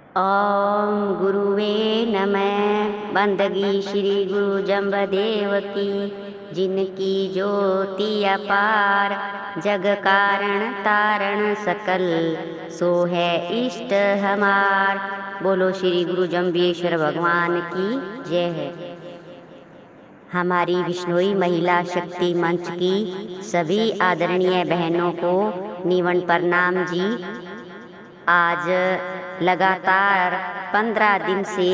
ओम गुरुवे नमः। बंदगी श्री गुरु जम्बदेव की, जिनकी ज्योति अपार, जग कारण तारण सकल, सो है इष्ट हमार। बोलो श्री गुरु जम्बेश्वर भगवान की जय है। हमारी विष्णुई महिला शक्ति मंच की सभी आदरणीय बहनों को निवन प्रणाम जी। आज लगातार 15 दिन से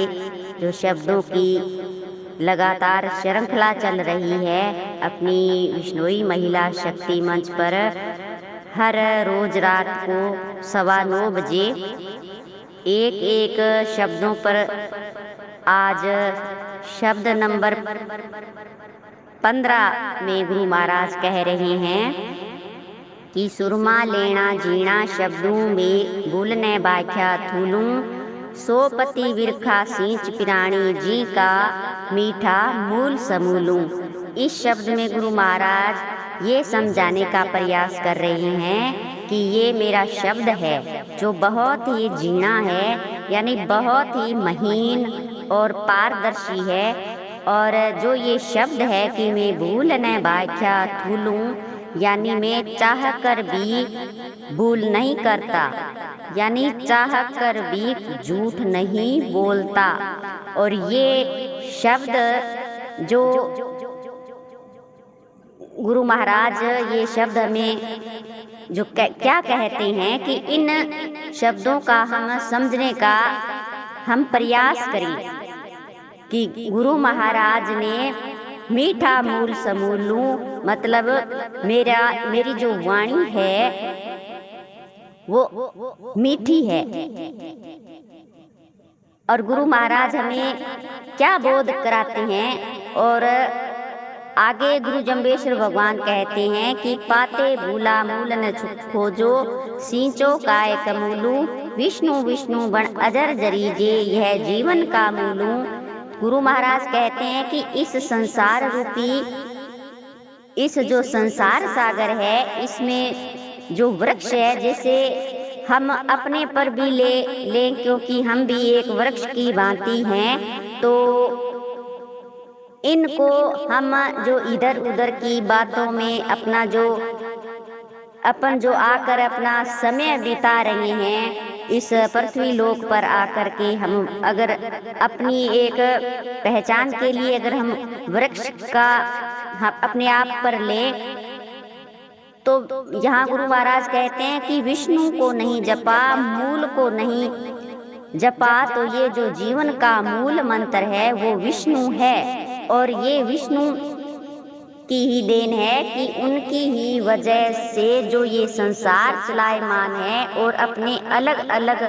जो शब्दों की लगातार श्रृंखला चल रही है अपनी विष्णुई महिला शक्ति मंच पर, हर रोज रात को 9:15 बजे एक एक शब्दों पर आज शब्द नंबर 15 में गुरु महाराज कह रहे हैं कि सुरमा लेना जीना शब्दों में भूलने बाख्या थूलूं, सोपति विरखा सींच पिराणी जी का मीठा मूल समूलूं। इस शब्द में गुरु महाराज ये समझाने का प्रयास कर रहे हैं कि ये मेरा शब्द है जो बहुत ही जीना है, यानी बहुत ही महीन और पारदर्शी है। और जो ये शब्द है कि मैं भूल न बाख्या थूलूं, यानी मैं चाह कर भी भूल नहीं करता, यानी चाह कर भी झूठ नहीं बोलता। और ये शब्द जो गुरु महाराज ये शब्द हमें जो क्या कहते हैं कि इन शब्दों का हम समझने का हम प्रयास करें कि गुरु महाराज ने मीठा मूल समूलूं, मतलब मेरी जो वाणी है वो मीठी है। और गुरु महाराज हमें क्या बोध कराते हैं, और आगे गुरु जम्बेश्वर भगवान कहते हैं कि पाते भूला मूल न खोजो, सींचो काय कमूलू, विष्णु विष्णु बण अजर जरीजे, यह जीवन का मूलू। गुरु महाराज कहते हैं कि इस संसार रूपी, इस जो संसार सागर है, इसमें जो वृक्ष है, जैसे हम अपने पर भी ले क्योंकि हम भी एक वृक्ष की भांति हैं, तो इनको हम जो इधर उधर की बातों में अपना जो आकर अपना समय बिता रहे हैं, इस पृथ्वी लोक पर आकर के हम अगर अपनी एक पहचान के लिए अगर हम वृक्ष का अपने आप पर ले, तो यहाँ गुरु महाराज कहते हैं कि विष्णु को नहीं जपा, मूल को नहीं जपा, तो ये जो जीवन का मूल मंत्र है वो विष्णु है। और ये विष्णु की ही देन है कि उनकी ही वजह से जो ये संसार चलायमान है, और अपने अलग अलग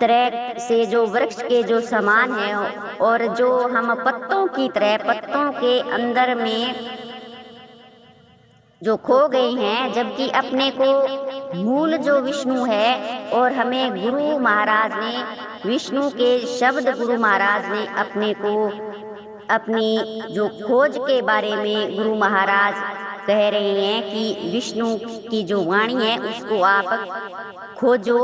तरह से जो वृक्ष के जो समान है, और जो हम पत्तों की तरह पत्तों के अंदर में जो खो गए हैं, जबकि अपने को मूल जो विष्णु है। और हमें गुरु महाराज ने विष्णु के शब्द गुरु महाराज ने अपने को अपनी जो खोज के बारे में गुरु महाराज कह रहे हैं कि विष्णु की जो वाणी है उसको आप खोजो।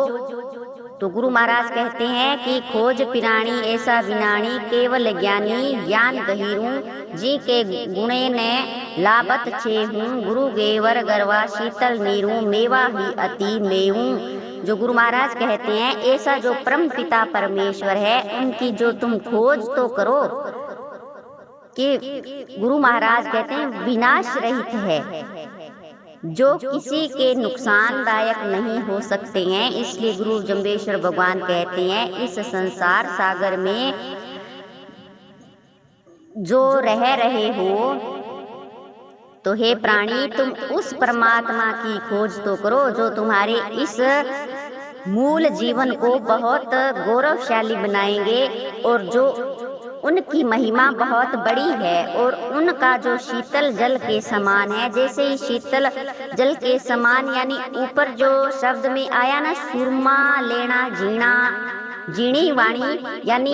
तो गुरु महाराज कहते हैं कि खोज पिराणी ऐसा विनाणी, केवल ज्ञानी ज्ञान गहीरूं, जी के गुणे ने लाभत छे हूँ, गुरु गेवर गरवा शीतल नीरू, मेवा ही अति मेऊं। जो गुरु महाराज कहते हैं ऐसा जो परम पिता परमेश्वर है, उनकी जो तुम खोज तो करो, कि गुरु महाराज कहते हैं विनाश रहित है, जो किसी के नुकसानदायक नहीं हो सकते हैं। इसलिए गुरु जम्बेश्वर भगवान कहते हैं इस संसार सागर में जो रह रहे हो, तो हे प्राणी तुम उस परमात्मा की खोज तो करो जो तुम्हारे इस मूल जीवन को बहुत गौरवशाली बनाएंगे, और जो उनकी महिमा बहुत बड़ी है, और उनका जो शीतल जल के समान है। जैसे ही शीतल जल के समान, यानी ऊपर जो शब्द में आया ना, सुरमा लेना जीना जीणी वाणी, यानी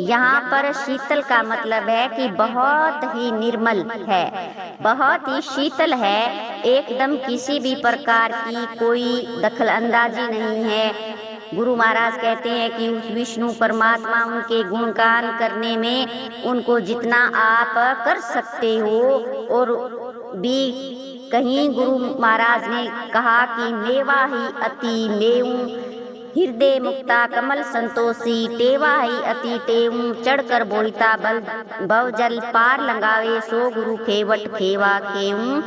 यहाँ पर शीतल का मतलब है कि बहुत ही निर्मल है, बहुत ही शीतल है, एकदम किसी भी प्रकार की कोई दखल अंदाजी नहीं है, गुरु महाराज कहते हैं कि उस विष्णु परमात्मा उनके गुणगान करने में उनको जितना आप कर सकते हो, और भी कहीं गुरु महाराज ने कहा कि मेवा ही अति मेऊ, हृदय मुक्ता कमल संतोषी, टेवा ही अति टेऊ, चढ़कर बोहिता बल भव जल पार लंगावे, सो गुरु खेवट खेवा केऊ।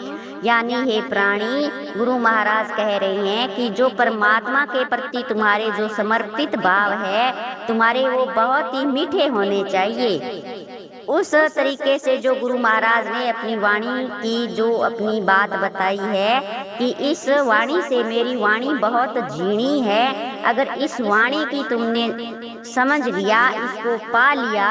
यानी हे प्राणी, गुरु महाराज कह रहे हैं कि जो परमात्मा के प्रति तुम्हारे जो समर्पित भाव है तुम्हारे, वो बहुत ही मीठे होने चाहिए। उस तरीके से जो गुरु महाराज ने अपनी वाणी की जो अपनी बात बताई है कि इस वाणी से मेरी वाणी बहुत झीणी है, अगर इस वाणी की तुमने समझ लिया, इसको पा लिया,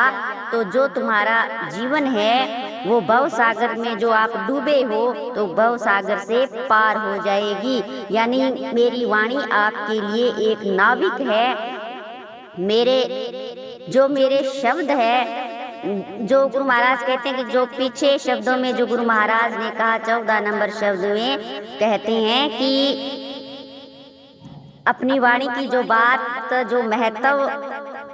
तो जो तुम्हारा जीवन है वो भव सागर में जो आप डूबे हो तो भव सागर से पार हो जाएगी। यानी मेरी वाणी आपके लिए एक नाविक है। मेरे शब्द है, जो गुरु महाराज कहते हैं कि जो पीछे शब्दों में जो गुरु महाराज ने कहा 14 नंबर शब्द में कहते हैं कि अपनी वाणी की जो बात, जो महत्व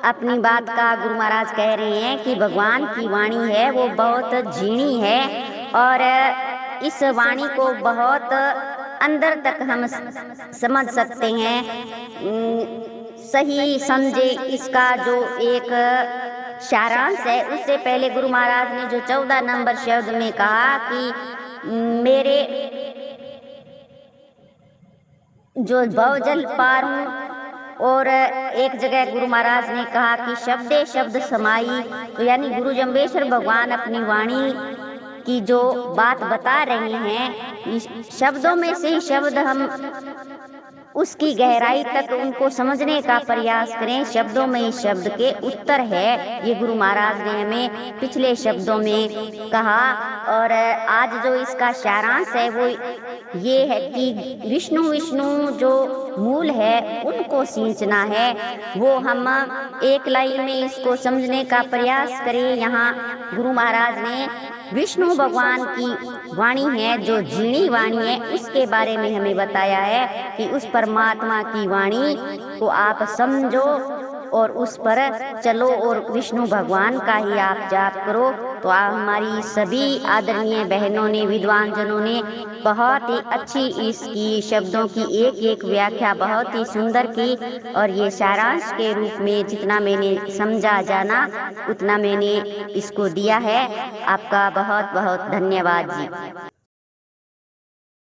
अपनी बात का गुरु महाराज कह रहे हैं कि भगवान की वाणी है वो बहुत झीणी है, और इस वाणी को बहुत अंदर तक हम समझ सकते हैं, सही समझे। इसका जो एक सारांश है, उससे पहले गुरु महाराज ने जो 14 नंबर शब्द में कहा कि मेरे जो भवजल पार हूँ, और एक जगह गुरु महाराज ने कहा कि शब्दे शब्द समाई, तो यानी गुरु जम्बेश्वर भगवान अपनी वाणी की जो बात बता रहे हैं, शब्दों में से ही शब्द हम उसकी गहराई तक उनको समझने का प्रयास करें। शब्दों में ही शब्द के उत्तर है, ये गुरु महाराज ने हमें पिछले शब्दों में कहा। और आज जो इसका सारांश है वो ये है कि विष्णु जो मूल है उनको सींचना है, वो हम एक लाइन में इसको समझने का प्रयास करें। यहाँ गुरु महाराज ने विष्णु भगवान की वाणी है जो झीणी वाणी है, उसके बारे में हमें बताया है कि उस परमात्मा की वाणी को आप समझो और उस पर चलो और विष्णु भगवान का ही आप जाप करो। तो आप हमारी सभी आदरणीय बहनों ने, विद्वान जनों ने बहुत ही अच्छी इसकी शब्दों की एक एक व्याख्या बहुत ही सुंदर की, और ये सारांश के रूप में जितना मैंने समझा जाना उतना मैंने इसको दिया है। आपका बहुत बहुत धन्यवाद जी।